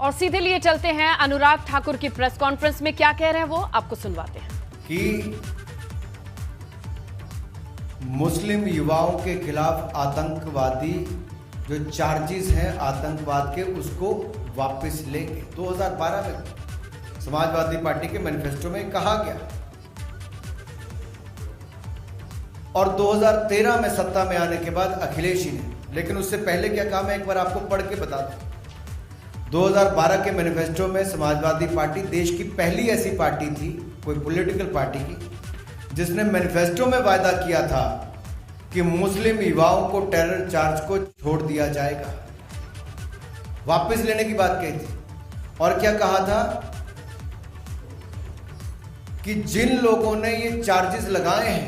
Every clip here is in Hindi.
और सीधे लिए चलते हैं अनुराग ठाकुर की प्रेस कॉन्फ्रेंस में क्या कह रहे हैं वो आपको सुनवाते हैं कि मुस्लिम युवाओं के खिलाफ आतंकवादी जो चार्जेस हैं आतंकवाद के उसको वापस लेंगे। 2012 में समाजवादी पार्टी के मैनिफेस्टो में कहा गया और 2013 में सत्ता में आने के बाद अखिलेश जी ने, लेकिन उससे पहले क्या कहा मैं एक बार आपको पढ़ के बता दूं। 2012 के मैनिफेस्टो में समाजवादी पार्टी देश की पहली ऐसी पार्टी थी, कोई पॉलिटिकल पार्टी की, जिसने मैनिफेस्टो में वायदा किया था कि मुस्लिम युवाओं को टेरर चार्ज को छोड़ दिया जाएगा, वापस लेने की बात कही थी। और क्या कहा था कि जिन लोगों ने ये चार्जेस लगाए हैं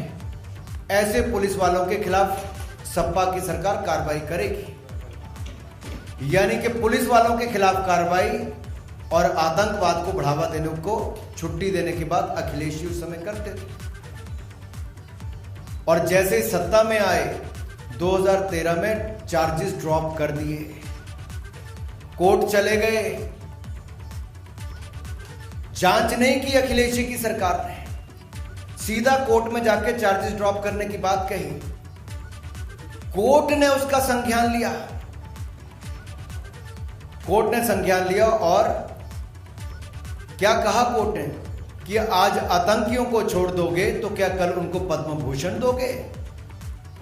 ऐसे पुलिस वालों के खिलाफ सपा की सरकार कार्रवाई करेगी। यानी कि पुलिस वालों के खिलाफ कार्रवाई और आतंकवाद को बढ़ावा देने को छुट्टी देने के बाद अखिलेश जी उस समय करते थे। और जैसे सत्ता में आए 2013 में चार्जेस ड्रॉप कर दिए, कोर्ट चले गए, जांच नहीं की अखिलेश जी की सरकार ने, सीधा कोर्ट में जाके चार्जेस ड्रॉप करने की बात कही। कोर्ट ने उसका संज्ञान लिया, कोर्ट ने संज्ञान लिया और क्या कहा कोर्ट ने कि आज आतंकियों को छोड़ दोगे तो क्या कल उनको पद्म भूषण दोगे।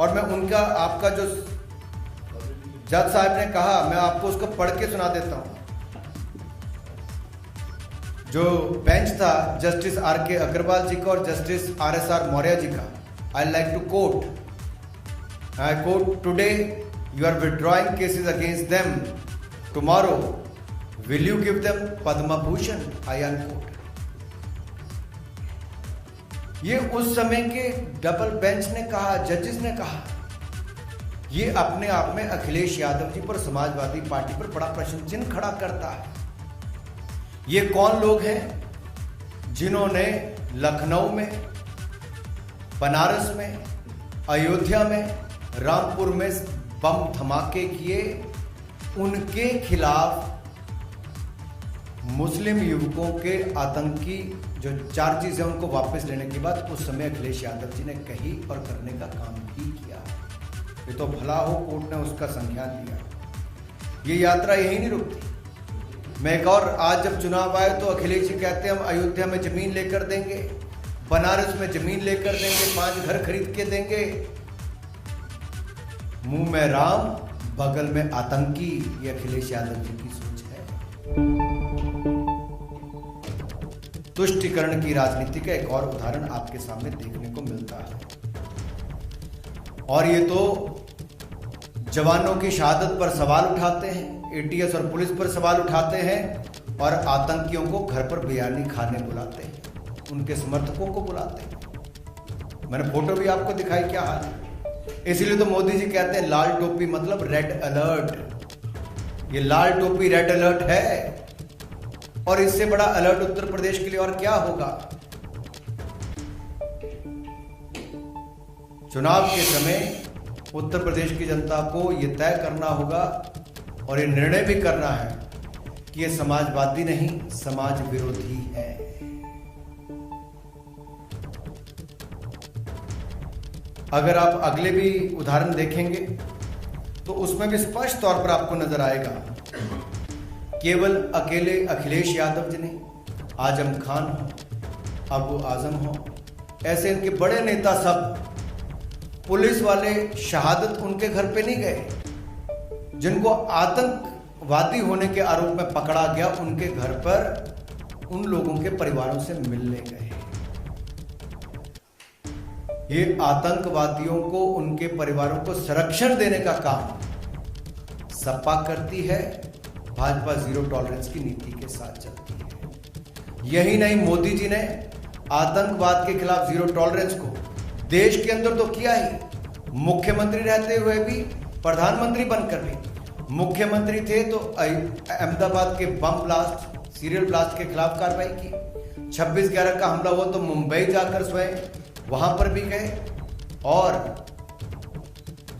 और मैं उनका आपका जो जज साहब ने कहा मैं आपको उसको पढ़ के सुना देता हूं। जो बेंच था जस्टिस आर.के. अग्रवाल जी का और जस्टिस R.S.R. मौर्य जी का, I like to quote, I quote, today you are withdrawing cases against them, tomorrow will you give them Padma Bhushan, I unquote. ये उस समय के डबल बेंच ने कहा, जजेस ने कहा। ये अपने आप में अखिलेश यादव जी पर, समाजवादी पार्टी पर बड़ा प्रश्न चिन्ह खड़ा करता है। ये कौन लोग हैं जिन्होंने लखनऊ में, बनारस में, अयोध्या में, रामपुर में बम धमाके किए, उनके खिलाफ मुस्लिम युवकों के आतंकी जो चार्जेस हैं उनको वापस लेने की बात उस समय अखिलेश यादव जी ने कही और करने का काम भी किया। ये तो भला हो कोर्ट ने उसका संज्ञान लिया। ये यात्रा यही नहीं रुकती। मैं एक और, आज जब चुनाव आए तो अखिलेश जी कहते हैं हम अयोध्या में जमीन लेकर देंगे, बनारस में जमीन लेकर देंगे, 5 घर खरीद के देंगे। मुंह में राम बगल में आतंकी, ये अखिलेश यादव जी की सोच है। तुष्टीकरण की राजनीति का एक और उदाहरण आपके सामने देखने को मिलता है। और ये तो जवानों की शहादत पर सवाल उठाते हैं, एटीएस और पुलिस पर सवाल उठाते हैं और आतंकियों को घर पर बिरयानी खाने बुलाते हैं, उनके समर्थकों को बुलाते हैं। मैंने फोटो भी आपको दिखाई, क्या हाल है। इसीलिए तो मोदी जी कहते हैं लाल टोपी मतलब रेड अलर्ट। ये लाल टोपी रेड अलर्ट है और इससे बड़ा अलर्ट उत्तर प्रदेश के लिए और क्या होगा। चुनाव के समय उत्तर प्रदेश की जनता को यह तय करना होगा और ये निर्णय भी करना है कि ये समाजवादी नहीं, समाज विरोधी है। अगर आप अगले भी उदाहरण देखेंगे तो उसमें भी स्पष्ट तौर पर आपको नजर आएगा, केवल अकेले अखिलेश यादव जी नहीं, आजम खान हो, अबू आजम हो, ऐसे इनके बड़े नेता सब, पुलिस वाले शहादत उनके घर पे नहीं गए, जिनको आतंकवादी होने के आरोप में पकड़ा गया उनके घर पर उन लोगों के परिवारों से मिलने गए। ये आतंकवादियों को, उनके परिवारों को संरक्षण देने का काम सपा करती है, भाजपा जीरो टॉलरेंस की नीति के साथ चलती है। यही नहीं, मोदी जी ने आतंकवाद के खिलाफ जीरो टॉलरेंस को देश के अंदर तो किया ही, मुख्यमंत्री रहते हुए भी, प्रधानमंत्री बनकर भी। मुख्यमंत्री थे तो अहमदाबाद के बम ब्लास्ट, सीरियल ब्लास्ट के खिलाफ कार्रवाई की। 26/11 का हमला हुआ तो मुंबई जाकर स्वयं वहां पर भी गए। और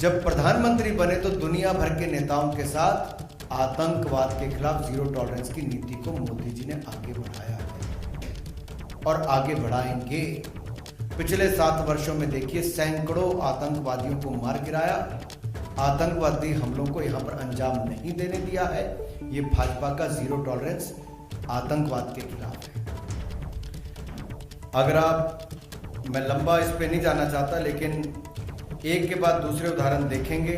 जब प्रधानमंत्री बने तो दुनिया भर के नेताओं के साथ आतंकवाद के खिलाफ जीरो टॉलरेंस की नीति को मोदी जी ने आगे बढ़ाया है और आगे बढ़ाएंगे। पिछले 7 वर्षों में देखिए सैकड़ों आतंकवादियों को मार गिराया, आतंकवादी हमलों को यहां पर अंजाम नहीं देने दिया है। ये भाजपा का जीरो टॉलरेंस आतंकवाद के खिलाफ है। अगर आप, मैं लंबा इस पे नहीं जाना चाहता, लेकिन एक के बाद दूसरे उदाहरण देखेंगे,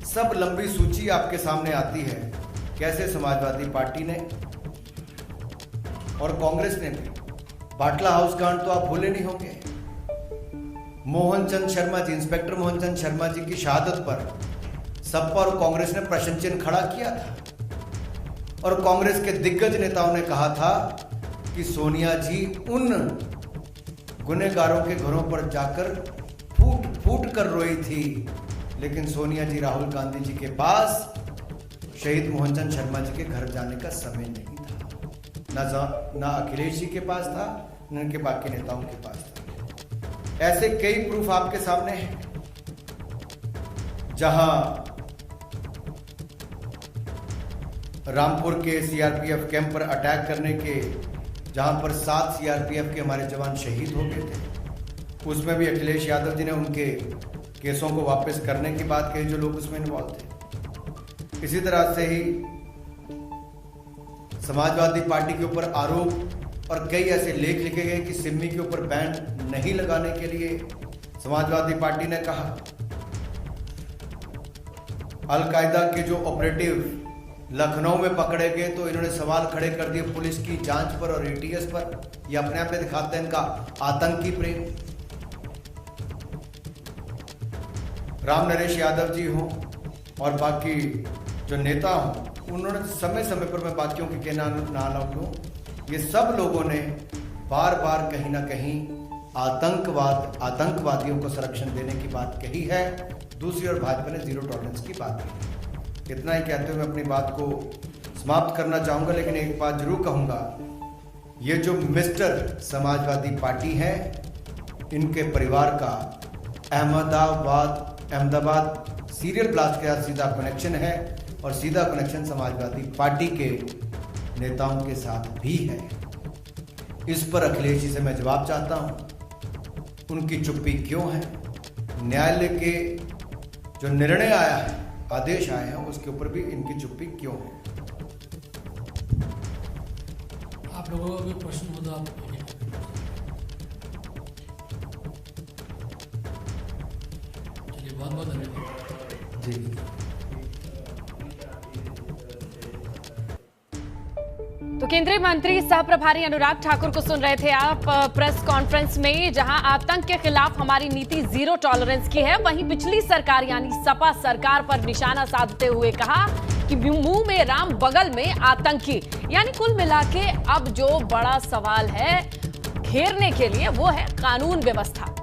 सब लंबी सूची आपके सामने आती है कैसे समाजवादी पार्टी ने और कांग्रेस ने भी, बाटला हाउस कांड तो आप भूले नहीं होंगे। मोहन चंद शर्मा जी, इंस्पेक्टर मोहन चंद शर्मा जी की शहादत पर सपा और कांग्रेस ने प्रश्न चिन्ह खड़ा किया था और कांग्रेस के दिग्गज नेताओं ने कहा था कि सोनिया जी उन गुनहगारों के घरों पर जाकर फूट फूट कर रोई थी, लेकिन सोनिया जी राहुल गांधी जी के पास शहीद मोहन चंद शर्मा जी के घर जाने का समय नहीं था, ना अखिलेश जी के पास था, न उनके बाकी नेताओं के पास था। ऐसे कई प्रूफ आपके सामने हैं जहां रामपुर के सीआरपीएफ कैंप पर अटैक करने के, जहां पर 7 सीआरपीएफ के हमारे जवान शहीद हो गए थे, उसमें भी अखिलेश यादव जी ने उनके केसों को वापस करने की बात कही जो लोग उसमें इन्वॉल्व थे। इसी तरह से ही समाजवादी पार्टी के ऊपर आरोप और कई ऐसे लेख लिखे गए कि सिमी के ऊपर बैन नहीं लगाने के लिए समाजवादी पार्टी ने कहा। अलकायदा के जो ऑपरेटिव लखनऊ में पकड़े गए तो इन्होंने सवाल खड़े कर दिए पुलिस की जांच पर और एटीएस पर। यह अपने आप में दिखाते हैं इनका आतंकी प्रेम। राम नरेश यादव जी हों और बाकी जो नेता हों, उन्होंने समय समय पर, मैं बाकियों के नाम लूं, ये सब लोगों ने बार बार कहीं ना कहीं आतंकवादियों को संरक्षण देने की बात कही है। दूसरी ओर भाजपा ने जीरो टॉलरेंस की बात की। इतना ही कहते हुए मैं अपनी बात को समाप्त करना चाहूंगा, लेकिन एक बात जरूर कहूंगा, ये जो मिस्टर समाजवादी पार्टी है, इनके परिवार का अहमदाबाद सीरियल ब्लास्ट के साथ सीधा कनेक्शन है और सीधा कनेक्शन समाजवादी पार्टी के नेताओं के साथ भी है। इस पर अखिलेश जी से मैं जवाब चाहता हूं, उनकी चुप्पी क्यों है? न्यायालय के जो निर्णय आया है, आदेश आए हैं, उसके ऊपर भी इनकी चुप्पी क्यों है? आप लोगों का भी प्रश्न होता है। चलिए, बहुत बहुत धन्यवाद जी। तो केंद्रीय मंत्री सह प्रभारी अनुराग ठाकुर को सुन रहे थे आप प्रेस कॉन्फ्रेंस में, जहां आतंक के खिलाफ हमारी नीति जीरो टॉलरेंस की है। वहीं पिछली सरकार यानी सपा सरकार पर निशाना साधते हुए कहा कि मुंह में राम बगल में आतंकी। यानी कुल मिलाके अब जो बड़ा सवाल है घेरने के लिए वो है कानून व्यवस्था।